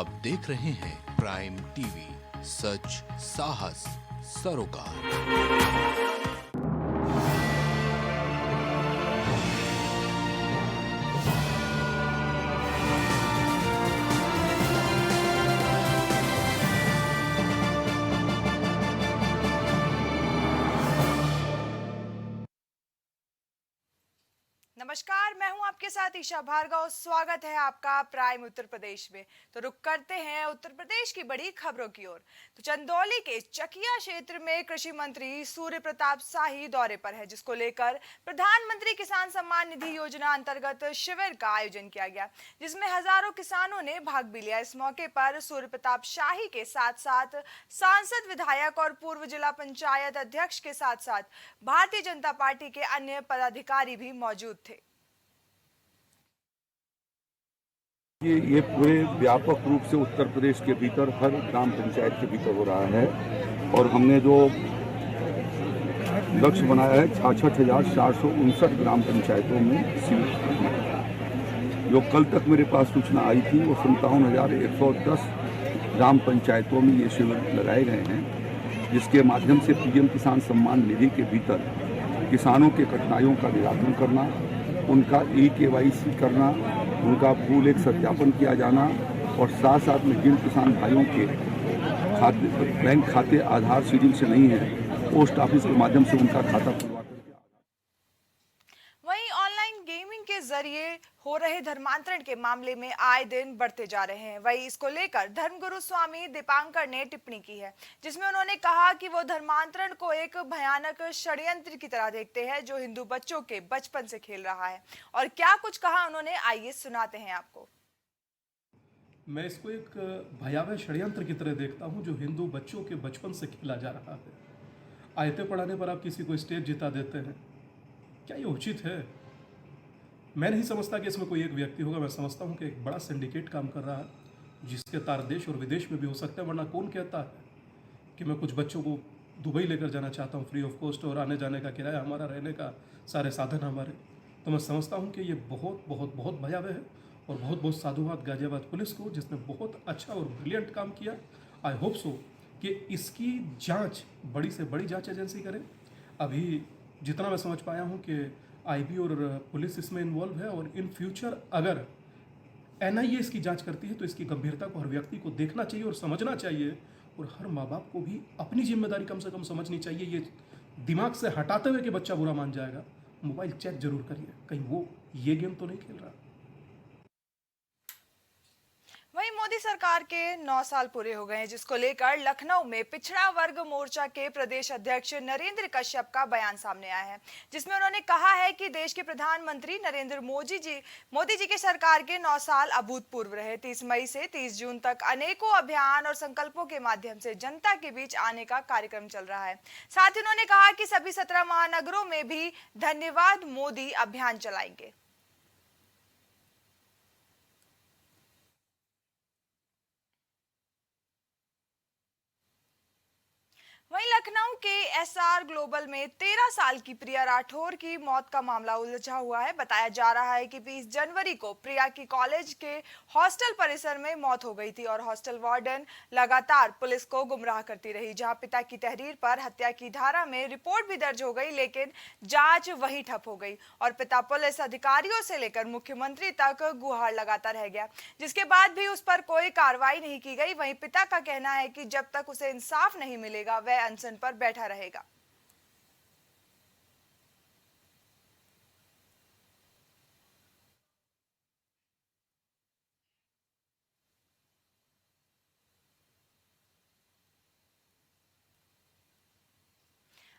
आप देख रहे हैं प्राइम टीवी, सच साहस सरोकार। नमस्कार, मैं हूं आपके साथ ईशा भार्गव। स्वागत है आपका प्राइम उत्तर प्रदेश में। तो रुक करते हैं उत्तर प्रदेश की बड़ी खबरों की ओर। तो चंदौली के चकिया क्षेत्र में कृषि मंत्री सूर्य प्रताप शाही दौरे पर है, जिसको लेकर प्रधानमंत्री किसान सम्मान निधि योजना अंतर्गत शिविर का आयोजन किया गया, जिसमें हजारों किसानों ने भाग भी लिया। इस मौके पर सूर्य प्रताप शाही के साथ साथ सांसद, विधायक और पूर्व जिला पंचायत अध्यक्ष के साथ साथ भारतीय जनता पार्टी के अन्य पदाधिकारी भी मौजूद थे। ये पूरे व्यापक रूप से उत्तर प्रदेश के भीतर हर ग्राम पंचायत के भीतर हो रहा है और हमने जो लक्ष्य बनाया है 66,459 ग्राम पंचायतों में शिविर। जो कल तक मेरे पास सूचना आई थी वो 57,110 ग्राम पंचायतों में ये शिविर लगाए गए हैं, जिसके माध्यम से पीएम किसान सम्मान निधि के भीतर किसानों के कठिनाइयों का निराकरण करना, उनका KYC करना, उनका फूल एक सत्यापन किया जाना और साथ साथ में जिन किसान भाइयों के बैंक खाते आधार सीडिंग से नहीं है, पोस्ट ऑफिस के माध्यम से उनका खाता खुलवा करके। वहीं ऑनलाइन गेमिंग के जरिए हो रहे धर्मांतरण के मामले में आए दिन बढ़ते जा रहे हैं। वहीं इसको लेकर धर्मगुरु स्वामी दीपांकर ने टिप्पणी की है, जिसमें उन्होंने कहा कि वो धर्मांतरण को एक भयानक षड्यंत्र की तरह देखते हैं जो हिंदू बच्चों के बचपन से खेल रहा है। और क्या कुछ कहा उन्होंने, आइए सुनाते हैं आपको। मैं इसको एक भयावह षड्यंत्र की तरह देखता हूं जो हिंदू बच्चों के बचपन से खेला जा रहा है। आयतें पढ़ाने पर आप किसी को स्टेज जिता देते हैं, क्या ये उचित है? मैं नहीं समझता कि इसमें कोई एक व्यक्ति होगा। मैं समझता हूं कि एक बड़ा सिंडिकेट काम कर रहा है, जिसके तार देश और विदेश में भी हो सकता है। वरना कौन कहता है कि मैं कुछ बच्चों को दुबई लेकर जाना चाहता हूं फ्री ऑफ कॉस्ट और आने जाने का किराया हमारा, रहने का सारे साधन हमारे। तो मैं समझता हूं कि ये बहुत बहुत बहुत भयावह है। और बहुत बहुत साधुवाद गाजियाबाद पुलिस को, जिसने बहुत अच्छा और ब्रिलियंट काम किया। आई होप सो कि इसकी जांच बड़ी से बड़ी जांच एजेंसी करे। अभी जितना मैं समझ पाया हूं कि IB और पुलिस इसमें इन्वॉल्व है और इन फ्यूचर अगर NIA इसकी जांच करती है तो इसकी गंभीरता को हर व्यक्ति को देखना चाहिए और समझना चाहिए। और हर माँ बाप को भी अपनी जिम्मेदारी कम से कम समझनी चाहिए। ये दिमाग से हटाते हुए कि बच्चा बुरा मान जाएगा, मोबाइल चेक जरूर करिए, कहीं वो ये गेम तो नहीं खेल रहा। वहीं मोदी सरकार के 9 साल पूरे हो गए हैं, जिसको लेकर लखनऊ में पिछड़ा वर्ग मोर्चा के प्रदेश अध्यक्ष नरेंद्र कश्यप का बयान सामने आया है, जिसमें उन्होंने कहा है कि देश के प्रधानमंत्री नरेंद्र मोदी जी के सरकार के 9 साल अभूतपूर्व रहे। 30 मई से 30 जून तक अनेकों अभियान और संकल्पों के माध्यम से जनता के बीच आने का कार्यक्रम चल रहा है। साथ ही उन्होंने कहा कि सभी 17 महानगरों में भी धन्यवाद मोदी अभियान चलाएंगे। वहीं लखनऊ के SR ग्लोबल में 13 साल की प्रिया राठौर की मौत का मामला उलझा हुआ है। बताया जा रहा है कि 20 जनवरी को प्रिया की कॉलेज के हॉस्टल परिसर में मौत हो गई थी और हॉस्टल वार्डन लगातार पुलिस को गुमराह करती रही। जहां पिता की तहरीर पर हत्या की धारा में रिपोर्ट भी दर्ज हो गई, लेकिन जांच वहीं ठप हो गई और पिता पुलिस अधिकारियों से लेकर मुख्यमंत्री तक गुहार लगाता रह गया, जिसके बाद भी उस पर कोई कार्रवाई नहीं की गई। वहीं पिता का कहना है कि जब तक उसे इंसाफ नहीं मिलेगा वह अनशन पर बैठा रहेगा।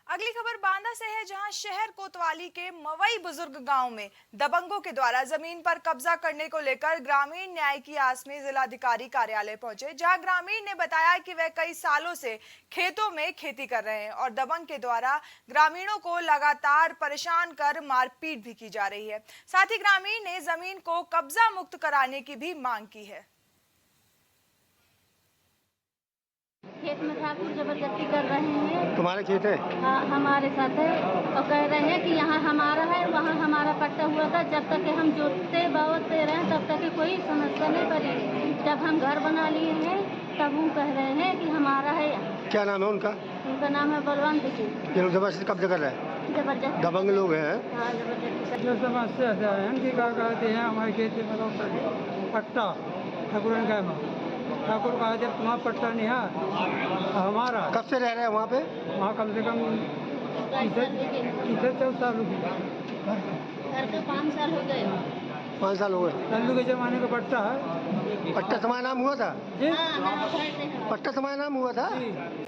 अगली खबर बांदा से है, जहां शहर कोतवाली के मवई बुजुर्ग गांव में दबंगों के द्वारा जमीन पर कब्जा करने को लेकर ग्रामीण न्याय की आस में जिलाधिकारी कार्यालय पहुंचे, जहां ग्रामीण ने बताया कि वह कई सालों से खेतों में खेती कर रहे हैं और दबंग के द्वारा ग्रामीणों को लगातार परेशान कर मारपीट भी की जा रही है। साथ ही ग्रामीण ने जमीन को कब्जा मुक्त कराने की भी मांग की है। खेत में ठाकुर जबरदस्ती कर रहे हैं। तुम्हारा खेत है? हाँ, हमारे साथ है और कह रहे हैं कि यहाँ हमारा है, वहाँ हमारा पट्टा हुआ था, जब तक कि हम जोतते बोते रहे तब तक कि कोई समस्या नहीं पड़ी। जब हम घर बना लिए हैं तब वो कह रहे हैं कि हमारा है। क्या नाम है उनका? उनका नाम है बलवंत सिंह। ये लोग जबरदस्ती कब्जा कर रहे हैं, जबरदस्त दबंग लोग हैं। हाँ, जबरदस्ती। जो समस्या से आए हैं कि क्या कहते हैं हमारे खेती में लोग पट्टा ठाकुर ने कहा ठाकुर कहा जब तुम्हारा पट्टा नहीं है हमारा। कब से रह रहे हैं वहाँ पे? वहाँ कम से कम 30-40 साल हो गए। घर के 5 साल हो गए। 5 साल हो गए। लल्लू के जमाने का पट्टा है। पट्टा तुम्हारा नाम हुआ था? जी हाँ, हम घर से हैं। पट्टा तुम्हारा नाम हुआ था? जी।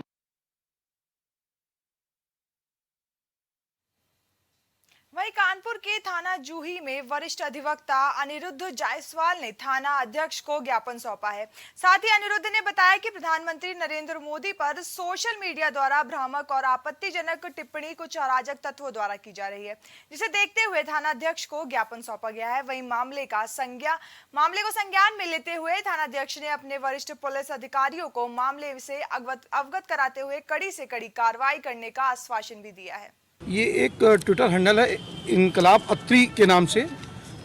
वहीं कानपुर के थाना जूही में वरिष्ठ अधिवक्ता अनिरुद्ध जायसवाल ने थाना अध्यक्ष को ज्ञापन सौंपा है। साथ ही अनिरुद्ध ने बताया कि प्रधानमंत्री नरेंद्र मोदी पर सोशल मीडिया द्वारा भ्रामक और आपत्तिजनक टिप्पणी कुछ अराजक तत्वों द्वारा की जा रही है, जिसे देखते हुए थाना अध्यक्ष को ज्ञापन सौंपा गया है। वहीं मामले को संज्ञान में लेते हुए थानाध्यक्ष ने अपने वरिष्ठ पुलिस अधिकारियों को मामले से अवगत कराते हुए कड़ी से कड़ी कार्रवाई करने का आश्वासन भी दिया है। ये एक ट्विटर हैंडल है इनकलाब अत्री के नाम से,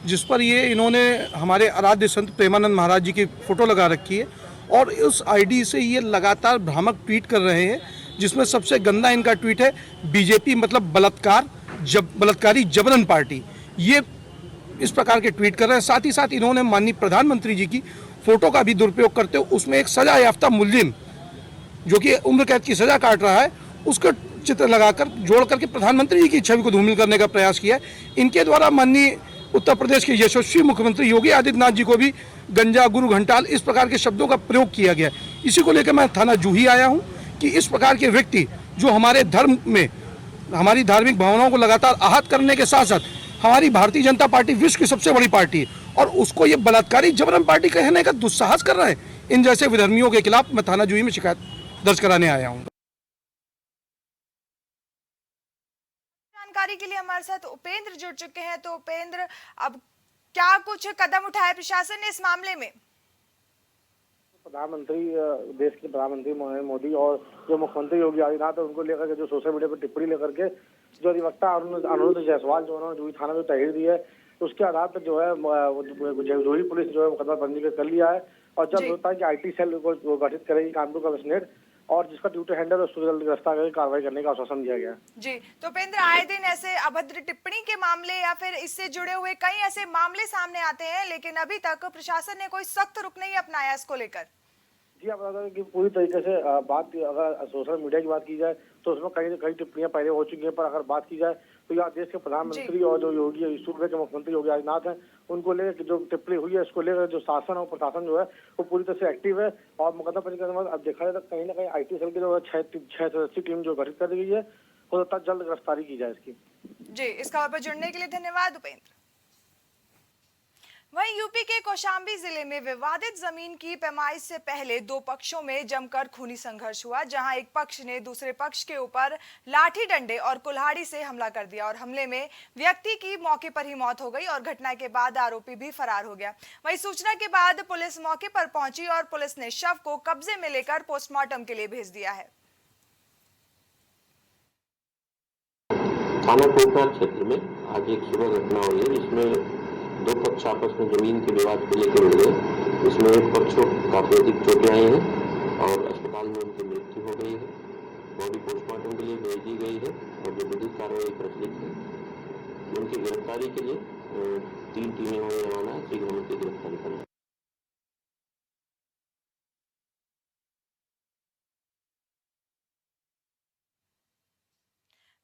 जिस पर ये इन्होंने हमारे आराध्य संत प्रेमानंद महाराज जी की फ़ोटो लगा रखी है और उस आईडी से ये लगातार भ्रामक ट्वीट कर रहे हैं, जिसमें सबसे गंदा इनका ट्वीट है बीजेपी मतलब बलात्कारी जबरन पार्टी। ये इस प्रकार के ट्वीट कर रहे हैं। साथ ही साथ इन्होंने माननीय प्रधानमंत्री जी की फ़ोटो का भी दुरुपयोग करते हुए उसमें एक सजा याफ्ता मुलजिम जो कि उम्र कैद की सज़ा काट रहा है उसका चित्र लगाकर जोड़ करके प्रधानमंत्री जी की छवि को धूमिल करने का प्रयास किया है। इनके द्वारा माननीय उत्तर प्रदेश के यशस्वी मुख्यमंत्री योगी आदित्यनाथ जी को भी गंजा गुरु घंटाल इस प्रकार के शब्दों का प्रयोग किया गया है। इसी को लेकर मैं थाना जूही आया हूं कि इस प्रकार के व्यक्ति जो हमारे धर्म में हमारी धार्मिक भावनाओं को लगातार आहत करने के साथ साथ हमारी भारतीय जनता पार्टी विश्व की सबसे बड़ी पार्टी है और उसको ये बलात्कारी जबरन पार्टी कहने का दुस्साहस कर रहे हैं। इन जैसे विधर्मियों के खिलाफ मैं थाना जूही में शिकायत दर्ज कराने आया हूँ। जानकारी के लिए हमारे साथ उपेंद्र जुड़ चुके हैं। तो उपेंद्र, अब क्या कुछ कदम उठाए प्रशासन ने इस मामले में? देश के प्रधानमंत्री मोदी और जो मुख्यमंत्री योगी आदित्यनाथ है उनको लेकर के जो सोशल मीडिया पर टिप्पणी लेकर के जो अधिवक्ता अनिरुद्ध जायसवाल जो उन्होंने जूही थाना में तहरीर दी है उसके आधार पर जो है जूही पुलिस जो है मुकदमा पंजीकृत कर लिया है और जब होता है कि IT सेल को गठित करेगी कानपुर कमिश्नरेट और जिसका ट्विटर हैंडल उसको जल्द गिरफ्तार करके कार्रवाई करने का आश्वासन दिया गया। जी, तो उपेंद्र, आए दिन ऐसे अभद्र टिप्पणी के मामले या फिर इससे जुड़े हुए कई ऐसे मामले सामने आते हैं, लेकिन अभी तक प्रशासन ने कोई सख्त रुख नहीं अपनाया इसको लेकर। जी, आप बता दें कि पूरी तरीके से बात अगर सोशल मीडिया की बात की जाए तो उसमें कई टिप्पणियां पहले हो चुकी हैं, पर अगर बात की जाए तो यहाँ देश के प्रधानमंत्री और जो सूबे के मुख्यमंत्री योगी आदित्यनाथ हैं उनको लेकर जो टिप्पणी हुई है उसको लेकर जो शासन और प्रशासन जो है वो पूरी तरह से एक्टिव है और मुकदमा पंजीकरण के बाद अब देखा जाए तो कहीं ना कहीं IT सेल की जो 6 सदस्यीय टीम जो गठित कर दी गई है हो सकता है जल्द गिरफ्तारी की जाए इसकी। जी, इस खबर पर जुड़ने के लिए धन्यवाद उपेंद्र। वहीं यूपी के कौशाम्बी जिले में विवादित जमीन की पैमाइश से पहले दो पक्षों में जमकर खूनी संघर्ष हुआ, जहां एक पक्ष ने दूसरे पक्ष के ऊपर लाठी डंडे और कुल्हाड़ी से हमला कर दिया और हमले में व्यक्ति की मौके पर ही मौत हो गई और घटना के बाद आरोपी भी फरार हो गया। वहीं सूचना के बाद पुलिस मौके पर पहुंची और पुलिस ने शव को कब्जे में लेकर पोस्टमार्टम के लिए भेज दिया है। थाना कोतवाल क्षेत्र में आज एक सुबह घटना हुई है जिसमें दो पक्ष आपस में जमीन के विवाद को लेकर हुए। इसमें एक पक्ष को काफी अधिक चोटें आई हैं और अस्पताल में उनकी मृत्यु हो गई है। बॉडी पोस्टमार्टम के लिए भेज दी गई है और जो विधिक कार्रवाई प्रचलित है उनकी गिरफ्तारी के लिए 3 टीमें होने रवाना है। शीघ्र उनकी गिरफ्तारी करें।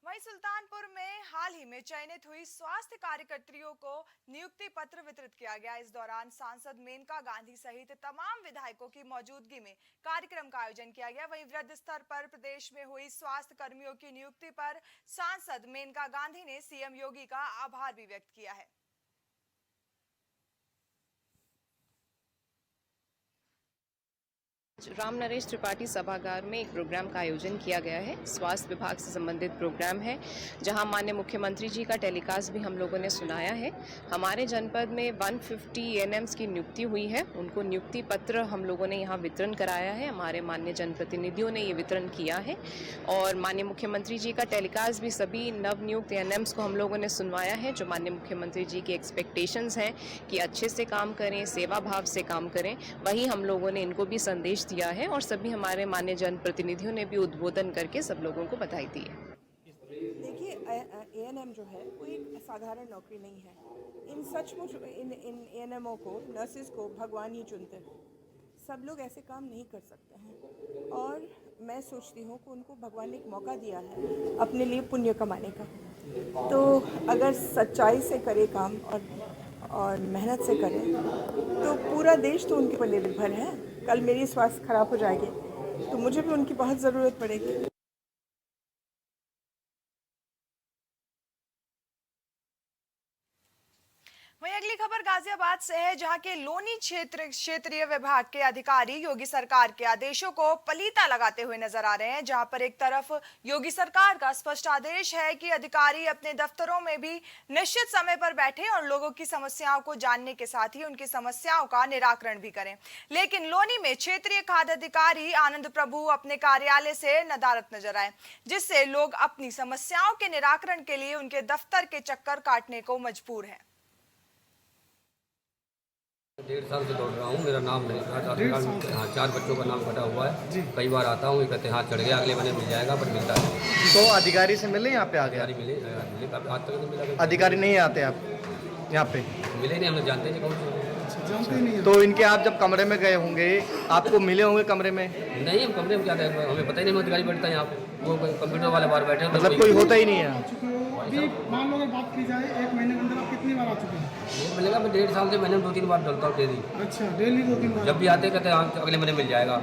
वहीं सुल्तानपुर में हाल ही में चयनित हुई स्वास्थ्य कार्यकर्तियों को नियुक्ति पत्र वितरित किया गया। इस दौरान सांसद मेनका गांधी सहित तमाम विधायकों की मौजूदगी में कार्यक्रम का आयोजन किया गया। वहीं वृहद स्तर पर प्रदेश में हुई स्वास्थ्य कर्मियों की नियुक्ति पर सांसद मेनका गांधी ने CM योगी का आभार भी व्यक्त किया है। राम नरेश त्रिपाठी सभागार में एक प्रोग्राम का आयोजन किया गया है। स्वास्थ्य विभाग से संबंधित प्रोग्राम है, जहां माननीय मुख्यमंत्री जी का टेलीकास्ट भी हम लोगों ने सुनाया है। हमारे जनपद में 150 एएनएम्स की नियुक्ति हुई है। उनको नियुक्ति पत्र हम लोगों ने यहां वितरण कराया है। हमारे माननीय जनप्रतिनिधियों ने ये वितरण किया है और माननीय मुख्यमंत्री जी का टेलीकास्ट भी सभी नवनियुक्त एएनएम्स को हम लोगों ने सुनवाया है। जो माननीय मुख्यमंत्री जी की एक्सपेक्टेशंस हैं कि अच्छे से काम करें, सेवा भाव से काम करें, वही हम लोगों ने इनको भी संदेश दिया है और सभी हमारे माननीय जनप्रतिनिधियों ने भी उद्बोधन करके सब लोगों को बधाई दी है। देखिए, एएनएम जो है वो एक साधारण नौकरी नहीं है। इन सचमुच इन एएनएमओ को, नर्सेज को भगवान ही चुनते हैं। सब लोग ऐसे काम नहीं कर सकते हैं और मैं सोचती हूँ कि उनको भगवान ने एक मौका दिया है अपने लिए पुण्य कमाने का। तो अगर सच्चाई से करे काम और मेहनत से करे तो पूरा देश तो उनके पर निर्भर है। कल मेरी स्वास्थ्य खराब हो जाएगी तो मुझे भी उनकी बहुत ज़रूरत पड़ेगी। वहीं अगली खबर गाजियाबाद से है, जहां के लोनी क्षेत्रीय विभाग के अधिकारी योगी सरकार के आदेशों को पलीता लगाते हुए नजर आ रहे हैं। जहां पर एक तरफ योगी सरकार का स्पष्ट आदेश है कि अधिकारी अपने दफ्तरों में भी निश्चित समय पर बैठे और लोगों की समस्याओं को जानने के साथ ही उनकी समस्याओं का निराकरण भी करें, लेकिन लोनी में क्षेत्रीय खाद्य अधिकारी आनंद प्रभु अपने कार्यालय से नदारद नजर आए, जिससे लोग अपनी समस्याओं के निराकरण के लिए उनके दफ्तर के चक्कर काटने को मजबूर हैं। 1.5 साल से दौड़ रहा हूँ। मेरा नाम नहीं, हाँ 4 बच्चों का नाम कटा हुआ है। कई बार आता हूँ, कहते हाथ चढ़ गया, अगले महीने मिल जाएगा, पर मिलता नहीं। तो अधिकारी से मिले यहाँ पे आ गए? मिले आज तक तो मिला। अधिकारी नहीं आते आप यहाँ पे? मिले नहीं, हम लोग जानते नहीं कौन से। तो इनके आप जब कमरे में गए होंगे, आपको मिले होंगे कमरे में? नहीं, हम कमरे में क्या देख, हमें पता ही नहीं अधिकारी बैठता है यहाँ पे। वो कंप्यूटर वाले बाहर बैठे, मतलब कोई होता ही नहीं है। मान लो अगर बात की जाए 1 महीने के अंदर आप कितनी बार आ चुके हैं? मिलेगा, मैं 1.5 साल से महीने में 2-3 बार डलता हूँ डेली। अच्छा, डेली 2-3 बार? जब भी आते कहते हैं अगले महीने मिल जाएगा।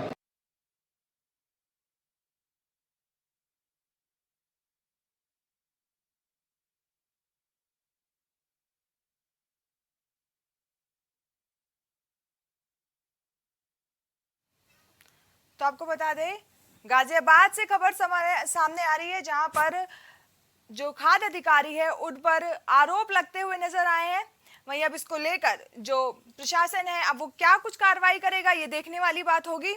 तो आपको बता दें, गाजियाबाद से खबर सामने आ रही है, जहां पर जो खाद्य अधिकारी है उन पर आरोप लगते हुए नजर आए हैं। वहीं अब इसको लेकर जो प्रशासन है, अब वो क्या कुछ कार्रवाई करेगा, ये देखने वाली बात होगी।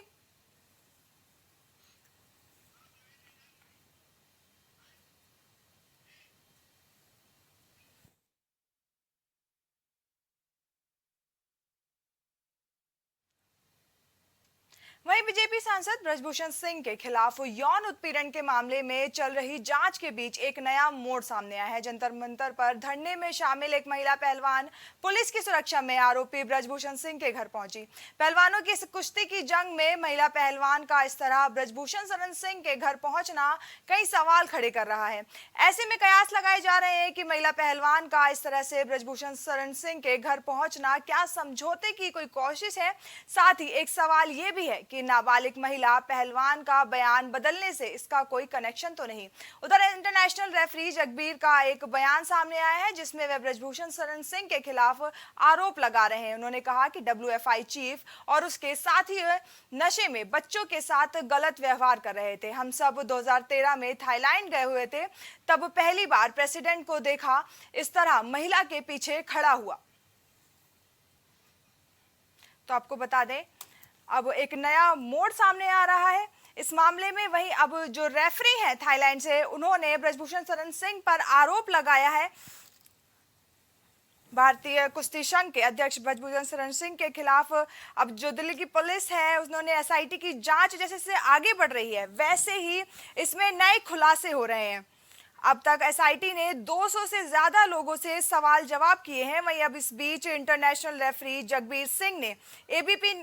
वहीं बीजेपी सांसद ब्रजभूषण सिंह के खिलाफ यौन उत्पीड़न के मामले में चल रही जांच के बीच एक नया मोड़ सामने आया है। जंतर मंतर पर धरने में शामिल एक महिला पहलवान पुलिस की सुरक्षा में आरोपी ब्रजभूषण सिंह के घर पहुंची। पहलवानों की इस कुश्ती की जंग में महिला पहलवान का इस तरह ब्रजभूषण शरण सिंह के घर पहुंचना कई सवाल खड़े कर रहा है। ऐसे में कयास लगाए जा रहे हैं कि महिला पहलवान का इस तरह से ब्रजभूषण शरण सिंह के घर पहुंचना क्या समझौते की कोई कोशिश है। साथ ही एक सवाल ये भी है कि नाबालिग महिला पहलवान का बयान बदलने से इसका कोई कनेक्शन तो नहीं। उधर इंटरनेशनल रेफरी जगबीर का एक बयान सामने आया है, जिसमें वे ब्रजभूषण शरण सिंह के खिलाफ आरोप लगा रहे हैं। उन्होंने कहा कि WFI चीफ और उसके साथी नशे में बच्चों के साथ गलत व्यवहार कर रहे थे। हम सब 2013 में थाईलैंड गए हुए थे, तब पहली बार प्रेसिडेंट को देखा इस तरह महिला के पीछे खड़ा हुआ। तो आपको बता दें, अब एक नया मोड़ सामने आ रहा है इस मामले में। वहीं अब जो रेफरी हैं थाईलैंड से, उन्होंने ब्रजभूषण शरण सिंह पर आरोप लगाया है। भारतीय कुश्ती संघ के अध्यक्ष ब्रजभूषण शरण सिंह के खिलाफ अब जो दिल्ली की पुलिस है, उन्होंने SIT की जांच जैसे से आगे बढ़ रही है, वैसे ही इसमें नए खुलासे हो रहे हैं। अब तक SIT ने 200 से ज्यादा लोगों से सवाल जवाब किए हैं। वहीं अब इस बीच इंटरनेशनल रेफरी जगबीर सिंह ने ABP,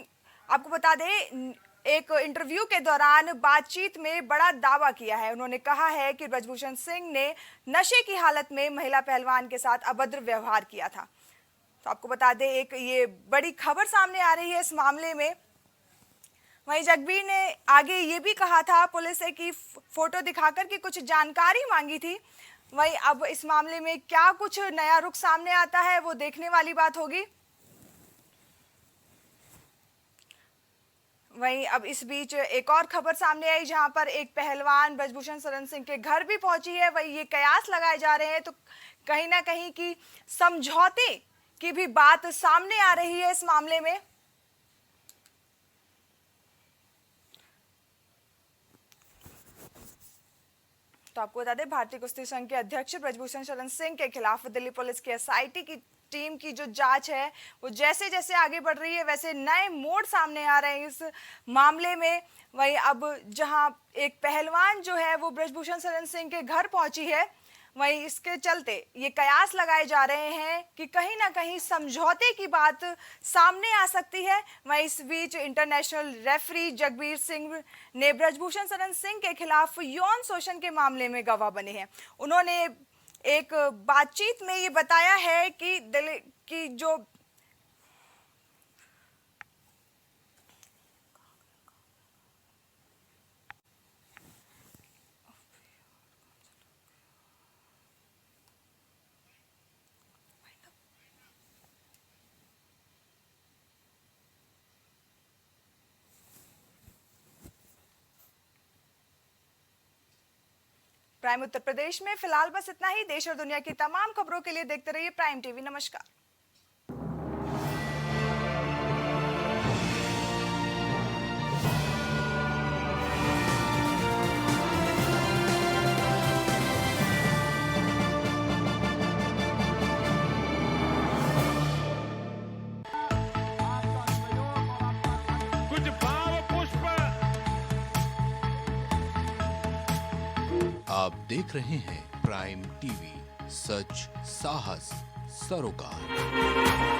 आपको बता दें, एक इंटरव्यू के दौरान बातचीत में बड़ा दावा किया है। उन्होंने कहा है कि ब्रजभूषण सिंह ने नशे की हालत में महिला पहलवान के साथ अभद्र व्यवहार किया था। तो आपको बता दें, एक ये बड़ी खबर सामने आ रही है इस मामले में। वहीं जगबीर ने आगे ये भी कहा था पुलिस से कि फोटो दिखाकर के कुछ जानकारी मांगी थी। वहीं अब इस मामले में क्या कुछ नया रुख सामने आता है, वो देखने वाली बात होगी। वहीं अब इस बीच एक और खबर सामने आई जहां पर एक पहलवान ब्रजभूषण शरण सिंह के घर भी पहुंची है। वहीं ये कयास लगाए जा रहे हैं, तो कहीं ना कहीं की समझौते की भी बात सामने आ रही है इस मामले में। तो आपको बता दें, भारतीय कुश्ती संघ के अध्यक्ष ब्रजभूषण शरण सिंह के खिलाफ दिल्ली पुलिस की एसआईटी की टीम की जो जांच है वो जैसे जैसे आगे बढ़ रही है वैसे नए मोड़ सामने आ रहे हैं इस मामले में। वहीं अब जहां एक पहलवान जो है वो ब्रजभूषण शरण सिंह के घर पहुंची है, वहीं इसके चलते ये कयास लगाए जा रहे हैं कि कहीं ना कहीं समझौते की बात सामने आ सकती है। वहीं इस बीच इंटरनेशनल रेफरी जगबीर सिंह ने ब्रजभूषण शरण सिंह के खिलाफ यौन शोषण के मामले में गवाह बने हैं। उन्होंने एक बातचीत में ये बताया है कि दिल्ली की जो प्राइम उत्तर प्रदेश में फिलहाल बस इतना ही। देश और दुनिया की तमाम खबरों के लिए देखते रहिए प्राइम टीवी। नमस्कार। कुछ भाव पुष्प। आप देख रहे हैं प्राइम टीवी, सच साहस सरोकार।